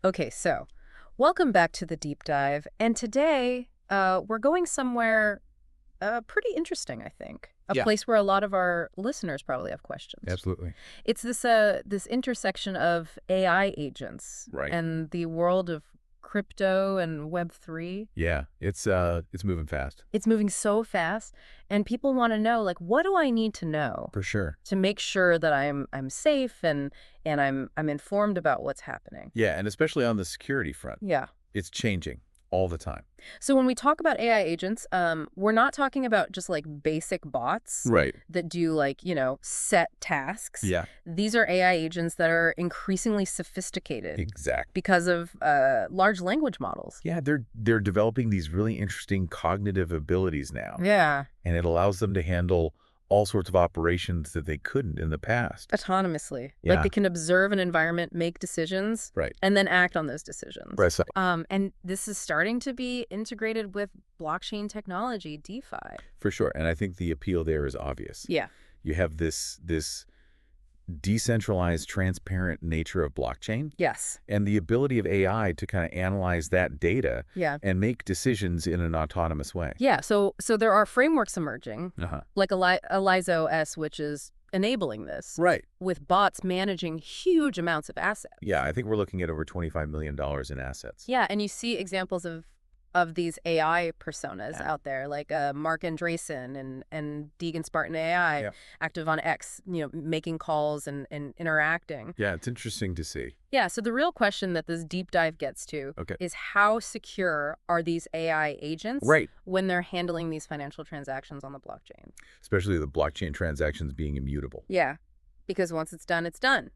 Okay, so welcome back to the deep dive. And today, we're going somewhere pretty interesting, I think. A Yeah, place where a lot of our listeners probably have questions. absolutely. It's this intersection of AI agents Right. and the world of crypto and Web3. Yeah, it's moving fast. It's moving so fast, and people want to know, like, what do I need to know For sure. to make sure that I'm safe and I'm informed about what's happening? Yeah, and especially on the security front, Yeah. it's changing all the time. So when we talk about AI agents, we're not talking about just like basic bots Right. that do like, set tasks. Yeah, These are AI agents that are increasingly sophisticated exactly. because of large language models. Yeah, they're developing these really interesting cognitive abilities now, Yeah. and it allows them to handle all sorts of operations that they couldn't in the past. Autonomously. Like Yeah. they can observe an environment, make decisions, Right. and then act on those decisions. Right. So, And this is starting to be integrated with blockchain technology, DeFi. for sure, and I think the appeal there is obvious. Yeah. You have this decentralized, transparent nature of blockchain, Yes. and the ability of AI to kind of analyze that data Yeah. and make decisions in an autonomous way. Yeah. So there are frameworks emerging, Uh-huh. like ElizaOS, which is enabling this, Right. with bots managing huge amounts of assets. Yeah, I think we're looking at over $25 million in assets. Yeah, and you see examples of these AI personas Yeah. out there, like Mark Andreessen and Deegan Spartan AI, Yeah. active on X, making calls and interacting. Yeah, it's interesting to see. Yeah, so the real question that this deep dive gets to Okay. is how secure are these AI agents Right. when they're handling these financial transactions on the blockchain? Especially the blockchain transactions being immutable. Yeah, because once it's done, it's done.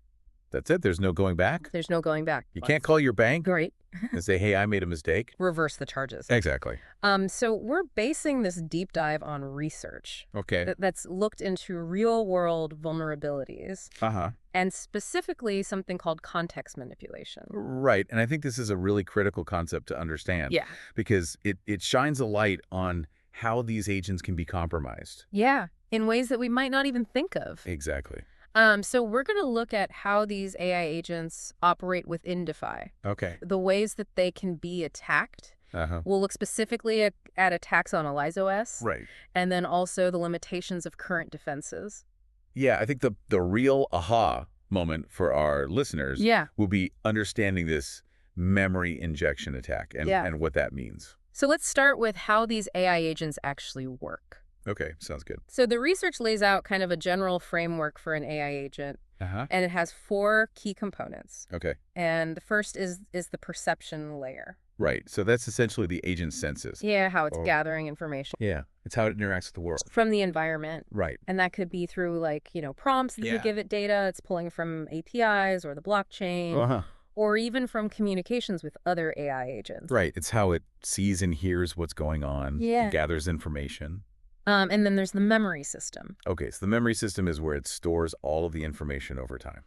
That's it. There's no going back. There's no going back. You can't call your bank Great. and say, hey, I made a mistake. Reverse the charges. Exactly. So we're basing this deep dive on research Okay. that's looked into real-world vulnerabilities Uh-huh. and specifically something called context manipulation. Right. And I think this is a really critical concept to understand. Yeah. Because it shines a light on how these agents can be compromised. Yeah, in ways that we might not even think of. Exactly. So we're going to look at how these AI agents operate within DeFi, Okay. the ways that they can be attacked. Uh-huh. We'll look specifically at attacks on ElizaOS, Right. and then also the limitations of current defenses. Yeah, I think the real aha moment for our listeners Yeah. will be understanding this memory injection attack and what that means. So let's start with how these AI agents actually work. Okay, sounds good. So the research lays out kind of a general framework for an AI agent, Uh-huh. and it has 4 key components. Okay. And the first is the perception layer. Right. So that's essentially the agent's senses. Yeah, how it's Oh. gathering information Yeah. It's how it interacts with the world. from the environment. Right. And that could be through like, prompts that you Yeah. give it data. It's pulling from APIs or the blockchain, Uh-huh. or even from communications with other AI agents. Right. It's how it sees and hears what's going on. Yeah. It gathers information. And then there's the memory system. Okay, so the memory system is where it stores all of the information over time.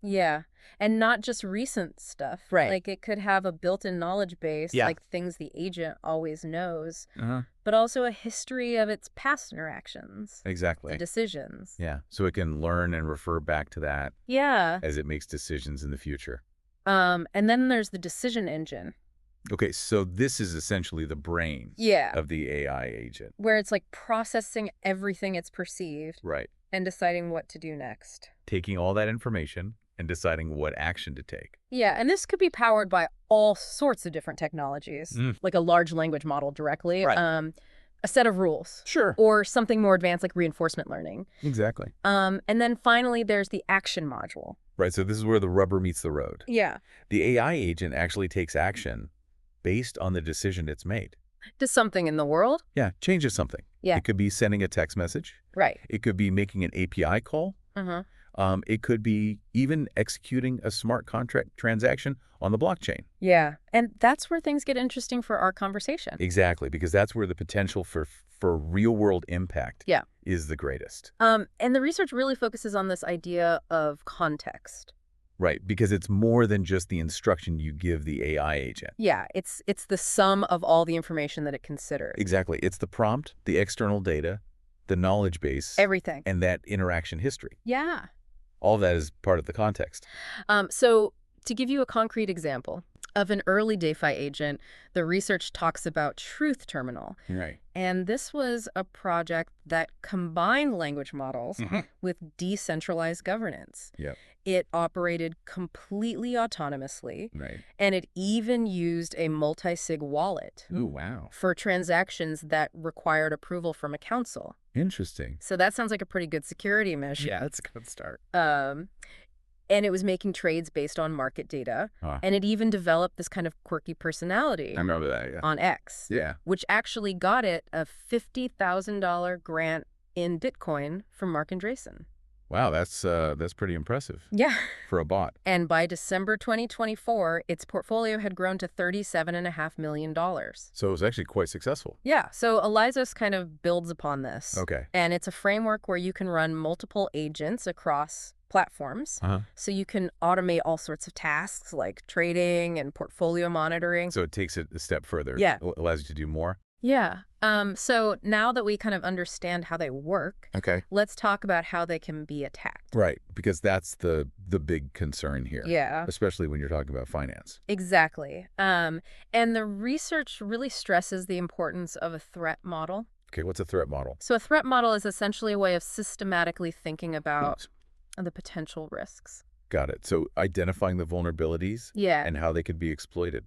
Yeah. And not just recent stuff. Right. Like it could have a built-in knowledge base, Yeah. like things the agent always knows, Uh-huh. but also a history of its past interactions Exactly. and decisions. Yeah. So it can learn and refer back to that Yeah. as it makes decisions in the future. And then there's the decision engine. Okay, so this is essentially the brains Yeah. of the AI agent. Where it's like processing everything it's perceived Right. and deciding what to do next. Taking all that information and deciding what action to take. Yeah, and this could be powered by all sorts of different technologies, Mm. like a large language model directly, Right. a set of rules, Sure. or something more advanced like reinforcement learning. Exactly. And then finally, there's the action module. Right, so this is where the rubber meets the road. Yeah. The AI agent actually takes action based on the decision it's made. Does something in the world? Yeah, changes something. Yeah. It could be sending a text message. Right. It could be making an API call. Uh-huh. It could be even executing a smart contract transaction on the blockchain. Yeah. And that's where things get interesting for our conversation. Exactly, because that's where the potential for real-world impact Yeah. is the greatest. And the research really focuses on this idea of context. Right, because it's more than just the instruction you give the AI agent. Yeah, it's the sum of all the information that it considers. Exactly. It's the prompt, the external data, the knowledge base, Everything. and that interaction history. Yeah. All of that is part of the context. So to give you a concrete example, Of an early DeFi agent, the research talks about Truth Terminal. Right. And this was a project that combined language models with decentralized governance. Yep. It operated completely autonomously, Right. and it even used a multi-sig wallet Ooh, wow. for transactions that required approval from a council. Interesting. So that sounds like a pretty good security measure. Yeah, that's a good start. And it was making trades based on market data. And it even developed this kind of quirky personality I remember that, yeah. on X, Yeah. which actually got it a $50,000 grant in Bitcoin from Mark Andreessen. Wow, that's pretty impressive. Yeah. For a bot. And by December 2024, its portfolio had grown to $37.5 million. So it was actually quite successful. Yeah, so ElizaOS kind of builds upon this. Okay. And it's a framework where you can run multiple agents across platforms. So you can automate all sorts of tasks like trading and portfolio monitoring. So it takes it a step further. Yeah. It allows you to do more. Yeah. So now that we kind of understand how they work, Okay. let's talk about how they can be attacked. Right, because that's the big concern here. Yeah. Especially when you're talking about finance. Exactly. And the research really stresses the importance of a threat model. Okay, what's a threat model? So a threat model is essentially a way of systematically thinking about the potential risks. Got it. So identifying the vulnerabilities and how they could be exploited.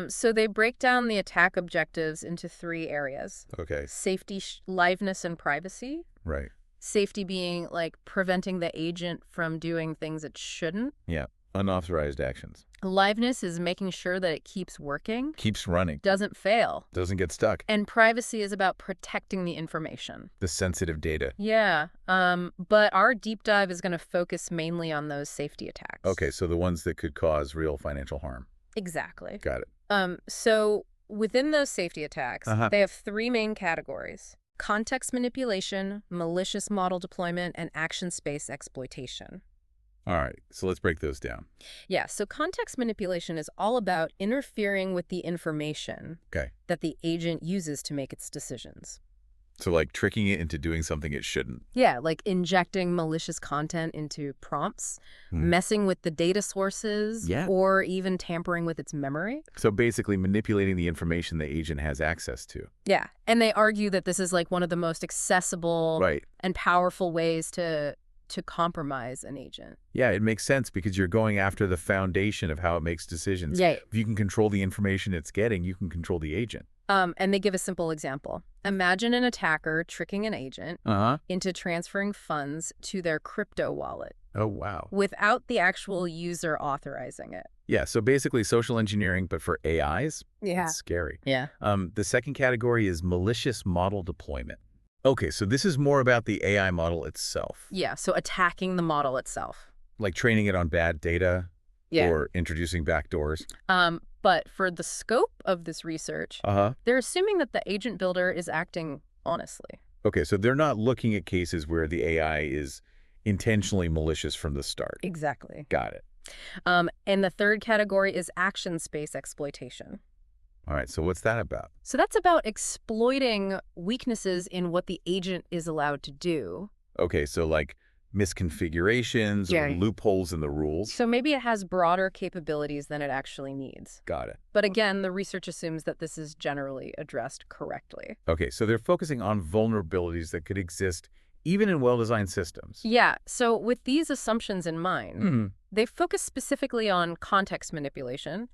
So they break down the attack objectives into 3 areas. Okay. Safety, liveness, and privacy. Right. Safety being like preventing the agent from doing things it shouldn't. Yeah. Unauthorized actions. Liveness is making sure that it keeps working. Keeps running. Doesn't fail. Doesn't get stuck. And privacy is about protecting the information. The sensitive data. Yeah. But our deep dive is going to focus mainly on those safety attacks. Okay, so the ones that could cause real financial harm. Exactly. Got it. So within those safety attacks, they have 3 main categories: context manipulation, malicious model deployment, and action space exploitation. All right, so let's break those down. Yeah, so context manipulation is all about interfering with the information that the agent uses to make its decisions. So like tricking it into doing something it shouldn't. Yeah, like injecting malicious content into prompts, messing with the data sources, or even tampering with its memory. So basically manipulating the information the agent has access to. Yeah, and they argue that this is like one of the most accessible and powerful ways to compromise an agent. Yeah, it makes sense because you're going after the foundation of how it makes decisions. Yeah. If you can control the information it's getting, you can control the agent. And they give a simple example. Imagine an attacker tricking an agent into transferring funds to their crypto wallet. Oh, wow. Without the actual user authorizing it. Yeah, so basically social engineering, but for AIs? Yeah. That's scary. Yeah. The second category is malicious model deployment. Okay, so this is more about the AI model itself. Yeah, so attacking the model itself. Like training it on bad data or introducing backdoors. But for the scope of this research, they're assuming that the agent builder is acting honestly. Okay, so they're not looking at cases where the AI is intentionally malicious from the start. Exactly. Got it. And the third category is action space exploitation. All right, so what's that about? So that's about exploiting weaknesses in what the agent is allowed to do. Okay, so like misconfigurations or loopholes in the rules. So maybe it has broader capabilities than it actually needs. Got it. But again, the research assumes that this is generally addressed correctly. Okay, so they're focusing on vulnerabilities that could exist even in well-designed systems. Yeah, so with these assumptions in mind, they focus specifically on context manipulation,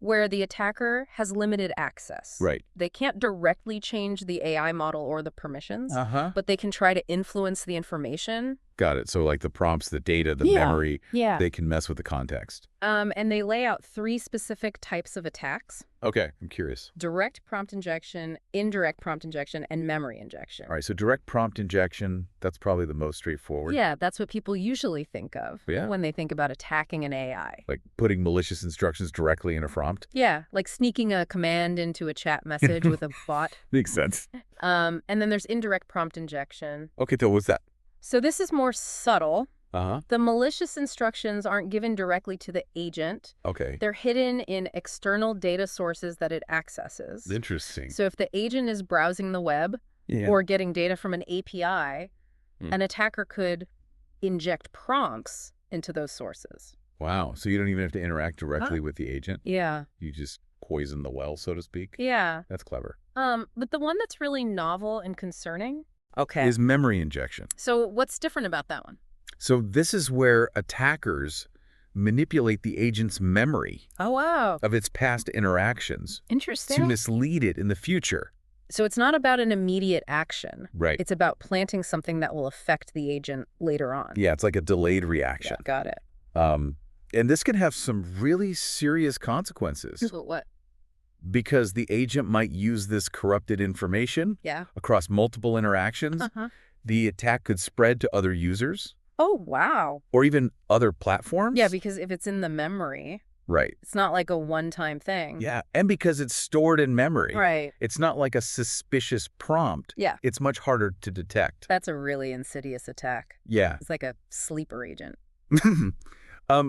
where the attacker has limited access. Right. They can't directly change the AI model or the permissions, but they can try to influence the information. Got it. So like the prompts, the data, the memory, they can mess with the context. And they lay out 3 specific types of attacks. Okay, I'm curious. Direct prompt injection, indirect prompt injection, and memory injection. All right, so direct prompt injection, that's probably the most straightforward. Yeah, that's what people usually think of Yeah. when they think about attacking an AI. Like putting malicious instructions directly in a prompt? Yeah, like sneaking a command into a chat message with a bot. Makes sense. And then there's indirect prompt injection. Okay, so what's that? So this is more subtle. The malicious instructions aren't given directly to the agent. Okay. They're hidden in external data sources that it accesses. Interesting. So if the agent is browsing the web or getting data from an API, an attacker could inject prompts into those sources. Wow. So you don't even have to interact directly with the agent? Yeah. You just poison the well, so to speak? Yeah. That's clever. But the one that's really novel and concerning Is memory injection. So what's different about that one? So this is where attackers manipulate the agent's memory Oh, wow. of its past interactions Interesting. to mislead it in the future. So it's not about an immediate action. Right. It's about planting something that will affect the agent later on. Yeah, it's like a delayed reaction. Yeah, got it. And this can have some really serious consequences What? because the agent might use this corrupted information across multiple interactions. The attack could spread to other users. Oh, wow. Or even other platforms. Yeah, because if it's in the memory, right. It's not like a one-time thing. Yeah, and because it's stored in memory. Right. It's not like a suspicious prompt. Yeah. It's much harder to detect. That's a really insidious attack. Yeah. It's like a sleeper agent.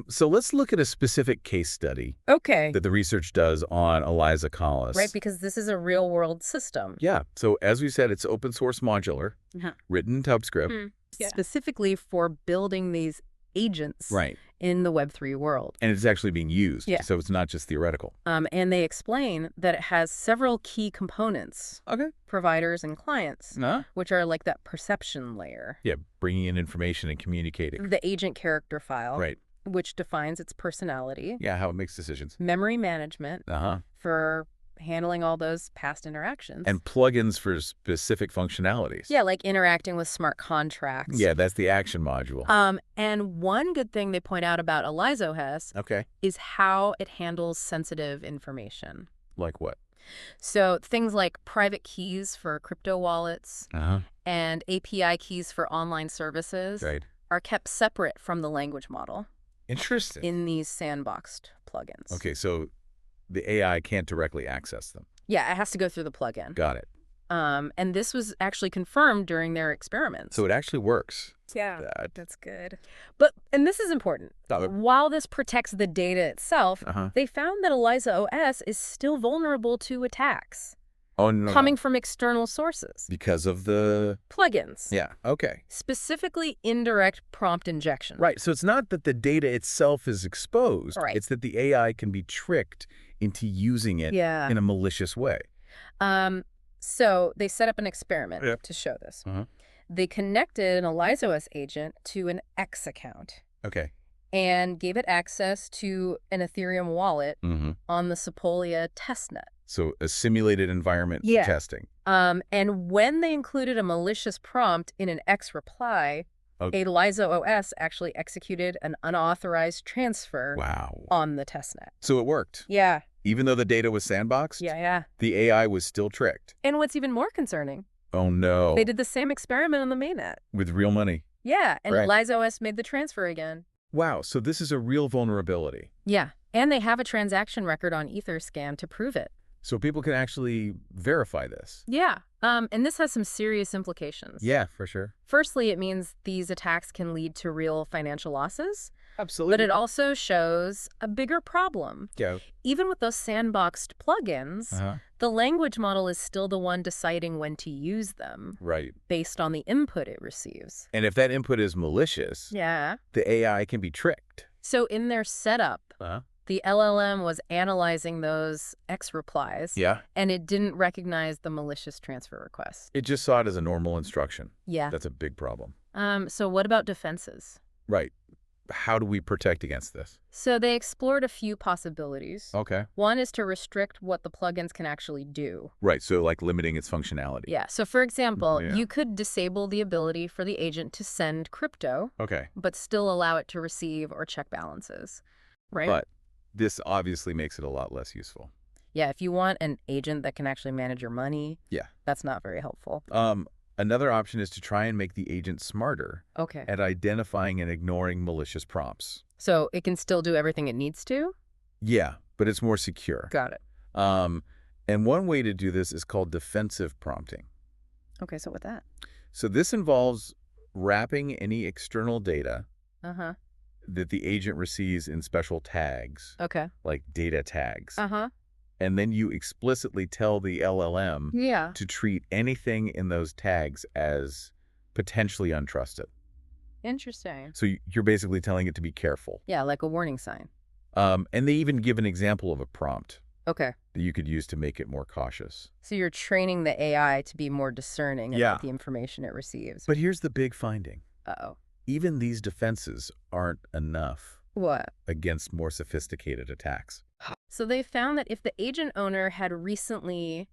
So let's look at a specific case study that the research does on ElizaOS. Right, because this is a real-world system. Yeah. So as we said, it's open source modular, written in TypeScript. Specifically for building these agents in the Web3 world. And it's actually being used, so it's not just theoretical. And they explain that it has several key components, providers and clients, which are like that perception layer. Yeah, bringing in information and communicating. The agent character file, right, which defines its personality. Yeah, how it makes decisions. Memory management for handling all those past interactions. And plugins for specific functionalities. Yeah, like interacting with smart contracts. Yeah, that's the action module. And one good thing they point out about ElizaOS is how it handles sensitive information. Like what? So things like private keys for crypto wallets and API keys for online services are kept separate from the language model. Interesting. In these sandboxed plugins. Okay, so the AI can't directly access them. Yeah, it has to go through the plugin. Got it. And this was actually confirmed during their experiments. So it actually works. Yeah, that's good. And this is important. While this protects the data itself, they found that ElizaOS is still vulnerable to attacks. Oh, no. Coming from external sources. Because of the plugins. Yeah, okay. Specifically indirect prompt injection. Right, so it's not that the data itself is exposed. Right. It's that the AI can be tricked into using it in a malicious way. So they set up an experiment to show this. They connected an ElizaOS agent to an X account. Okay. And gave it access to an Ethereum wallet on the Sepolia testnet. So a simulated environment for testing. And when they included a malicious prompt in an X reply, ElizaOS actually executed an unauthorized transfer on the testnet. So it worked. Yeah. Even though the data was sandboxed? Yeah. The AI was still tricked. And what's even more concerning? Oh, no. They did the same experiment on the mainnet. With real money. Yeah, and ElizaOS made the transfer again. Wow, so this is a real vulnerability. Yeah, and they have a transaction record on Etherscan to prove it. So people can actually verify this. Yeah, and this has some serious implications. Yeah, for sure. Firstly, it means these attacks can lead to real financial losses. Absolutely. But it also shows a bigger problem. Yeah. Even with those sandboxed plugins, the language model is still the one deciding when to use them. Right. Based on the input it receives. And if that input is malicious, the AI can be tricked. So in their setup, the LLM was analyzing those X replies. And it didn't recognize the malicious transfer request. It just saw it as a normal instruction. Yeah. That's a big problem. So what about defenses? Right. How do we protect against this? So they explored a few possibilities. Okay. One is to restrict what the plugins can actually do. Right, so like limiting its functionality. Yeah, so for example, you could disable the ability for the agent to send crypto, but still allow it to receive or check balances, right? But this obviously makes it a lot less useful. Yeah, if you want an agent that can actually manage your money, that's not very helpful. Another option is to try and make the agent smarter Okay. at identifying and ignoring malicious prompts. So it can still do everything it needs to? Yeah, but it's more secure. Got it. And one way to do this is called defensive prompting. Okay, so what's that? So this involves wrapping any external data that the agent receives in special tags, like data tags. And then you explicitly tell the LLM to treat anything in those tags as potentially untrusted. Interesting. So you're basically telling it to be careful. Yeah, like a warning sign. And they even give an example of a prompt. Okay. That you could use to make it more cautious. So you're training the AI to be more discerning about the information it receives. But here's the big finding. Uh-oh. Even these defenses aren't enough. What? Against more sophisticated attacks. So they found that if the agent owner had recently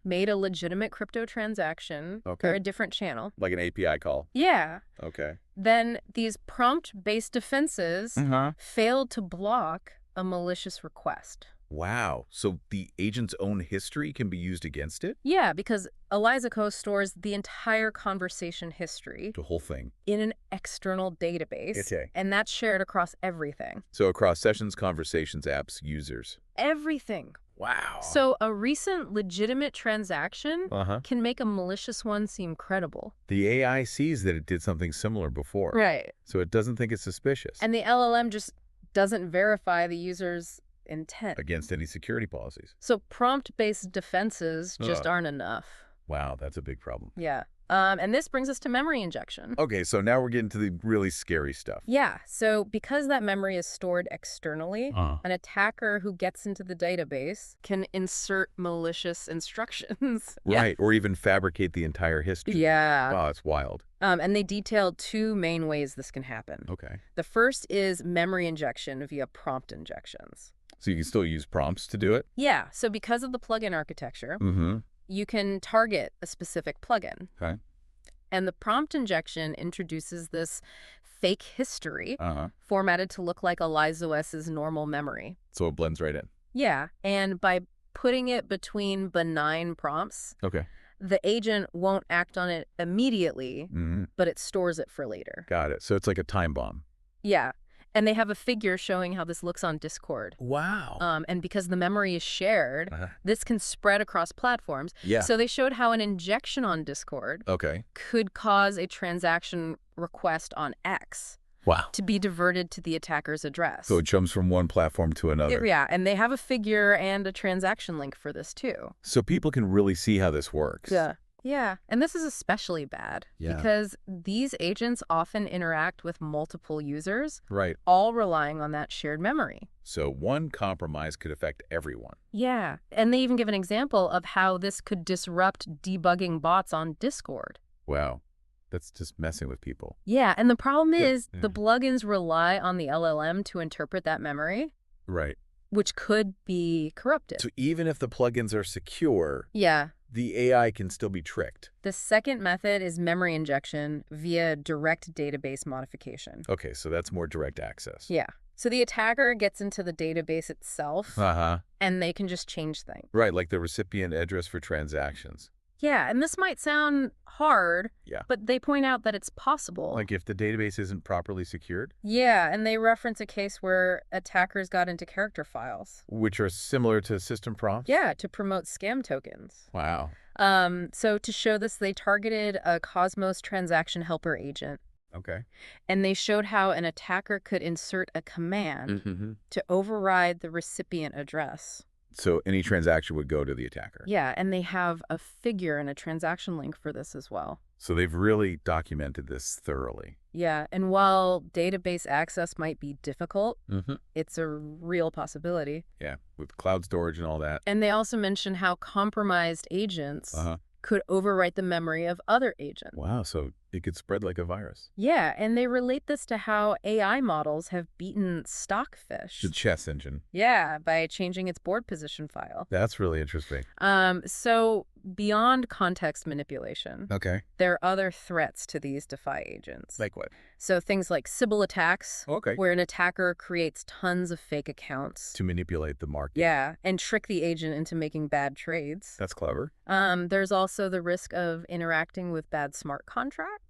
made a legitimate crypto transaction or a different channel. Like an API call. Yeah. Okay. Then these prompt-based defenses failed to block a malicious request. Wow. So the agent's own history can be used against it? Yeah, because ElizaOS stores the entire conversation history. The whole thing. In an external database. And that's shared across everything. So across sessions, conversations, apps, users. Everything. Wow. So a recent legitimate transaction can make a malicious one seem credible. The AI sees that it did something similar before. Right. So it doesn't think it's suspicious. And the LLM just doesn't verify the user's intent. Against any security policies. So prompt-based defenses just aren't enough. Wow, that's a big problem. Yeah. And this brings us to memory injection. Okay, so now we're getting to the really scary stuff. Yeah, so because that memory is stored externally, an attacker who gets into the database can insert malicious instructions. Right, or even fabricate the entire history. Yeah. Wow, that's wild. And they detailed two main ways this can happen. Okay. The first is memory injection via prompt injections. So you can still use prompts to do it? Yeah, so because of the plugin architecture, you can target a specific plugin. Okay. And the prompt injection introduces this fake history formatted to look like ElizaOS's normal memory. So it blends right in. Yeah, and by putting it between benign prompts, the agent won't act on it immediately, but it stores it for later. Got it. So it's like a time bomb. Yeah. And they have a figure showing how this looks on Discord. Wow. And because the memory is shared, this can spread across platforms. Yeah. So they showed how an injection on Discord could cause a transaction request on X to be diverted to the attacker's address. So it jumps from one platform to another. Yeah, and they have a figure and a transaction link for this too. So people can really see how this works. Yeah. Yeah, and this is especially bad because these agents often interact with multiple users, all relying on that shared memory. So one compromise could affect everyone. Yeah, and they even give an example of how this could disrupt debugging bots on Discord. Wow, that's just messing with people. Yeah, and the problem is the plugins rely on the LLM to interpret that memory. Right. Which could be corrupted. So even if the plugins are secure, the AI can still be tricked. The second method is memory injection via direct database modification. Okay, so that's more direct access. Yeah. So the attacker gets into the database itself, and they can just change things. Right, like the recipient address for transactions. Yeah, and this might sound hard, but they point out that it's possible. Like if the database isn't properly secured? Yeah, and they reference a case where attackers got into character files. Which are similar to system prompts? Yeah, to promote scam tokens. Wow. So to show this, they targeted a Cosmos transaction helper agent. Okay. And they showed how an attacker could insert a command to override the recipient address. So any transaction would go to the attacker. Yeah, and they have a figure and a transaction link for this as well. So they've really documented this thoroughly. Yeah, and while database access might be difficult, it's a real possibility. Yeah, with cloud storage and all that. And they also mention how compromised agents could overwrite the memory of other agents. Wow, so it could spread like a virus. Yeah, and they relate this to how AI models have beaten Stockfish. The chess engine. Yeah, by changing its board position file. That's really interesting. So beyond context manipulation, there are other threats to these DeFi agents. Like what? So things like Sybil attacks, where an attacker creates tons of fake accounts. To manipulate the market. Yeah, and trick the agent into making bad trades. That's clever. There's also the risk of interacting with bad smart contracts.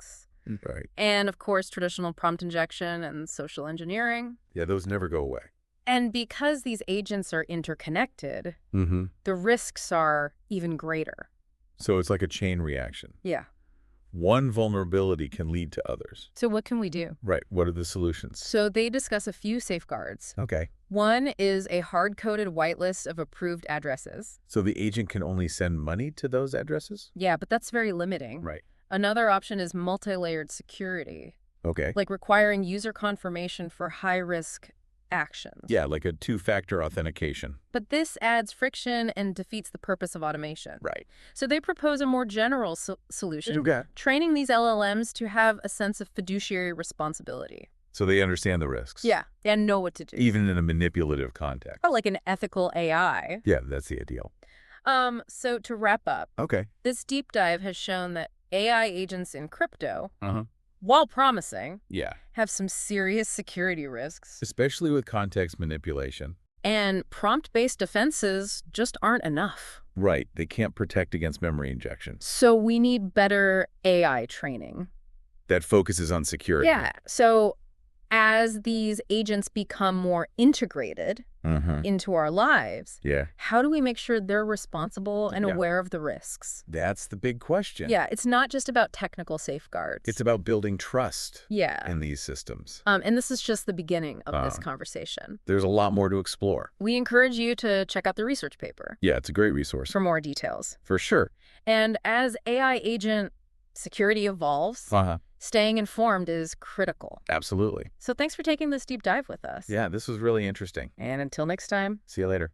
Right. And, of course, traditional prompt injection and social engineering. Yeah, those never go away. And because these agents are interconnected, the risks are even greater. So it's like a chain reaction. Yeah. One vulnerability can lead to others. So what can we do? Right. What are the solutions? So they discuss a few safeguards. Okay. One is a hard-coded whitelist of approved addresses. So the agent can only send money to those addresses? Yeah, but that's very limiting. Right. Another option is multi-layered security. Okay. like requiring user confirmation for high-risk actions. Yeah, like a two-factor authentication. But this adds friction and defeats the purpose of automation. Right. So they propose a more general solution, Okay. training these LLMs to have a sense of fiduciary responsibility. So they understand the risks. Yeah, and know what to do. Even in a manipulative context. Oh, like an ethical AI. Yeah, that's the ideal. So to wrap up, Okay. this deep dive has shown that AI agents in crypto, Uh-huh. while promising, Yeah. have some serious security risks. Especially with context manipulation. And prompt-based defenses just aren't enough. Right. They can't protect against memory injection. So we need better AI training. That focuses on security. Yeah. So as these agents become more integrated into our lives, how do we make sure they're responsible and aware of the risks? That's the big question. Yeah, it's not just about technical safeguards. It's about building trust in these systems. And this is just the beginning of this conversation. There's a lot more to explore. We encourage you to check out the research paper. Yeah, it's a great resource. For more details. For sure. And as AI agent security evolves, staying informed is critical. Absolutely. So thanks for taking this deep dive with us. Yeah, this was really interesting. And until next time. See you later.